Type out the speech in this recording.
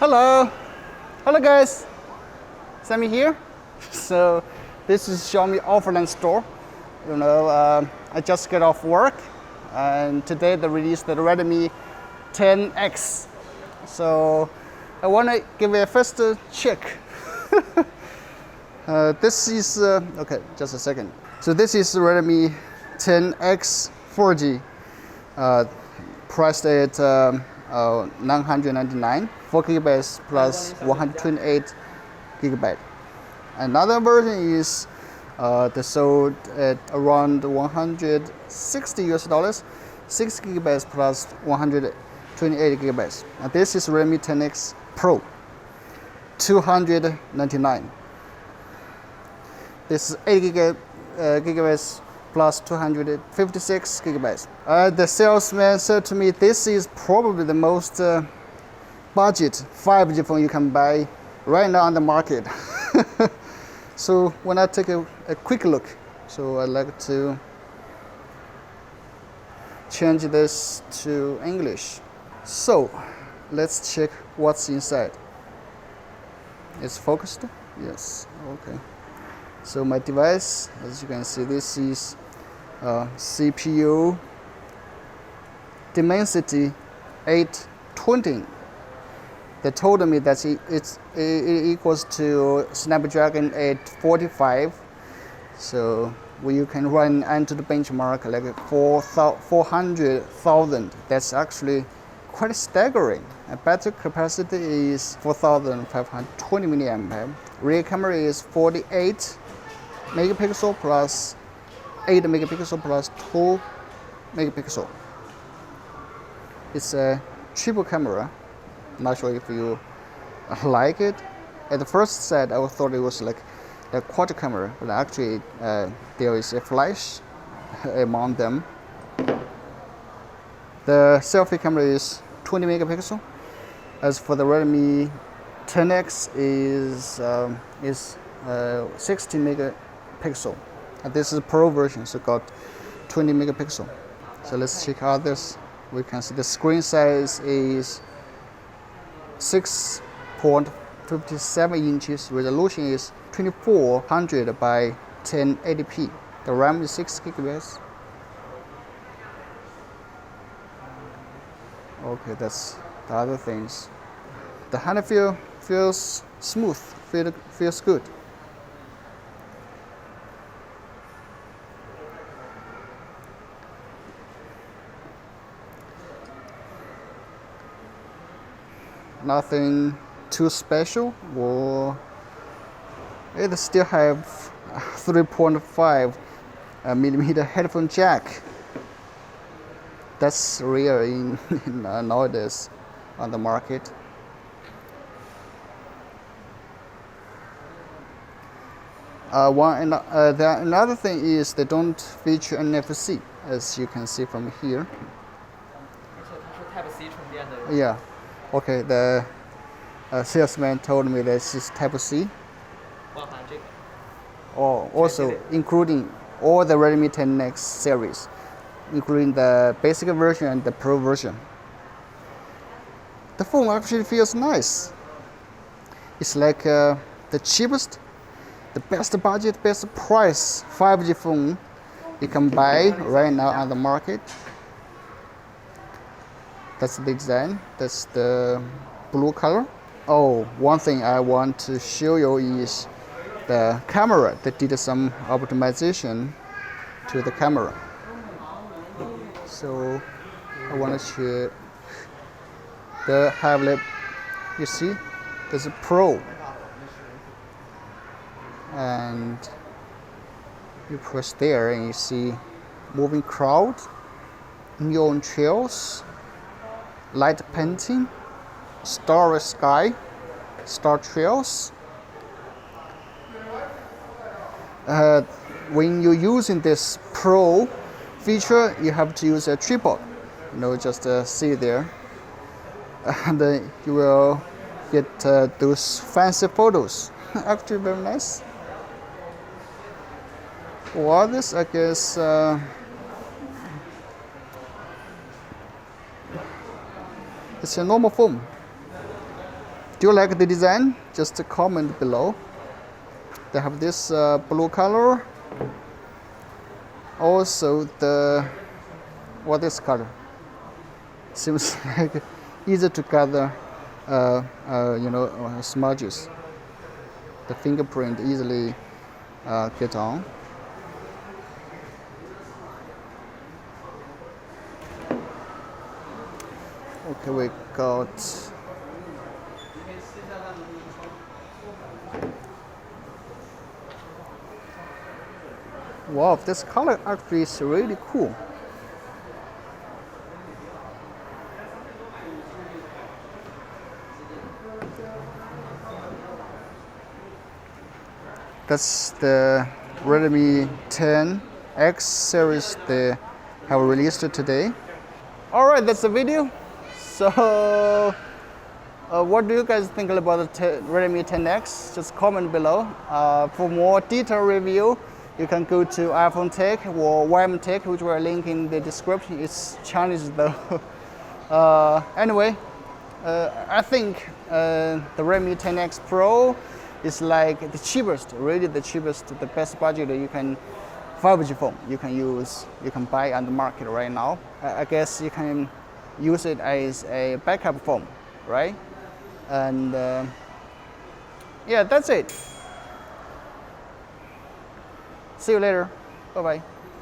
Hello guys, Sammy here. So this is Xiaomi offline store. I just got off work and today they released the Redmi 10X. So I want to give it a first check. This is, okay, just a second. So this is Redmi 10X 4G, priced at $999, 4 gigabytes plus 128 gigabyte. Another version is sold at around $160, 6 gigabytes plus 128 gigabytes. And this is Redmi 10X Pro, $299. This is 8 gigabytes plus 256 gigabytes. The salesman said to me, this is probably the most budget 5G phone you can buy right now on the market. So when I take a quick look, so I'd like to change this to English. So let's check what's inside. It's focused? Yes, okay. So my device, as you can see, this is CPU Dimensity 820. They told me that it equals to Snapdragon 845. So you can run into the benchmark like 400,000. That's actually quite staggering. A battery capacity is 4,520 milliampere. Rear camera is 48 megapixel plus 8 megapixel plus 2 megapixel. It's a triple camera. Not sure if you like it. At the first sight, I thought it was like a quad camera, but actually there is a flash among them. The selfie camera is 20 megapixel. As for the Redmi 10X is 60 megapixel. And this is a Pro version, so got 20 megapixel. So let's check out this. We can see the screen size is 6.57 inches. Resolution is 2400 by 1080p. The RAM is 6 gigabytes. Okay, that's the other things. The hand feels smooth, feels good. Nothing too special, or it still have 3.5 millimeter headphone jack. That's rare in nowadays on the market. Another thing is they don't feature NFC, as you can see from here. Yeah. Okay, the salesman told me this is Type-C. Oh, also including all the Redmi 10X series, including the basic version and the Pro version. The phone actually feels nice. It's like the cheapest, the best budget, best price 5G phone you can buy right now on the market. That's the design. That's the blue color. Oh, one thing I want to show you is the camera. They did some optimization to the camera. So I want to show the highlight. You see, there's a Pro, and you press there, and you see moving crowd, neon trails, light painting, starry sky, star trails. When you're using this Pro feature, you have to use a tripod. Just see there, and you will get those fancy photos. Actually, very nice. Well, this I guess It's a normal phone. Do you like the design? Just comment below. They have this blue color. Also what this color? Seems like easy to gather, smudges. The fingerprint easily get on. Okay, we got wow, this color actually is really cool. That's the Redmi 10X series they have released today. All right, that's the video. So, what do you guys think about the Redmi 10X? Just comment below. For more detailed review, you can go to iPhone Tech or YM Tech, which we're linking in the description. It's Chinese though. Anyway, I think the Redmi 10X Pro is like the cheapest, really the cheapest, the best budget you can 5G phone you can buy on the market right now. I guess you can use it as a backup phone, right? And yeah, that's it. See you later. Bye bye.